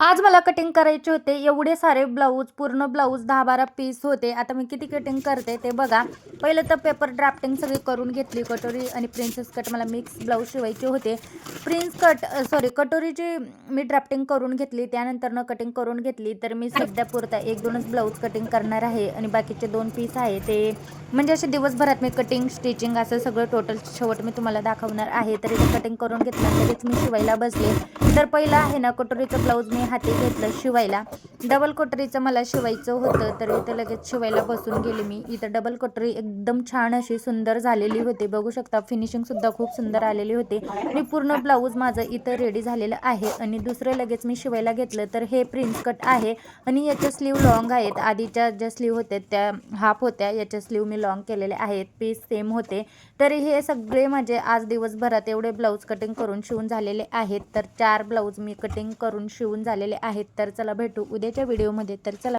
आज मला कटिंग करायचे होते एवढे सारे ब्लाऊज, पूर्ण ब्लाऊज 10-12 पीस होते. आता मी किती कटिंग करते ते बघा. पहिलं तर पेपर ड्राफ्टिंग सगळी करून घेतली. कटोरी आणि प्रिन्सेस कट मला मिक्स ब्लाऊज शिवायचे होते. कटोरीची मी ड्राफ्टिंग करून घेतली, त्यानंतरनं कटिंग करून घेतली. तर मी सध्यापुरता 1-2च ब्लाऊज कटिंग करणार आहे आणि बाकीचे 2 पीस आहे ते म्हणजे असे दिवसभरात मी कटिंग, स्टिचिंग असं सगळं टोटल शेवट मी तुम्हाला दाखवणार आहे. तर इथे कटिंग करून घेतलं, लगेच मी शिवायला बसले. तर पहिलं आहे ना कटोरीचं ब्लाऊज मी हाती घेतलं शिवायला. डबल कटोरीचं मला शिवायचं होतं, तर इथं लगेच शिवायला बसून गेले मी. इथं डबल कटोरी एकदम छान अशी सुंदर झालेली होती, बघू शकता. फिनिशिंगसुद्धा खूप सुंदर आलेली होती. मी पूर्ण ब्लाऊज माझं इथं रेडी झालेलं आहे आणि दुसरं लगेच मी शिवायला घेतलं. तर हे प्रिन्स कट आहे आणि याच्या स्लीव लॉंग आहेत. आधीच्या ज्या स्लीव होत्या त्या हाफ होत्या, याच्या स्लीव मी लॉंग केलेले आहेत. पीस सेम होते. तर हे सगळे माझे आज दिवसभरात एवढे ब्लाऊज कटिंग करून शिवून झालेले आहेत. तर 4 ब्लाऊज मी कटिंग करून शिवून झालेले आहेत. तर चला भेटू उद्याच्या व्हिडिओमध्ये. तर चला.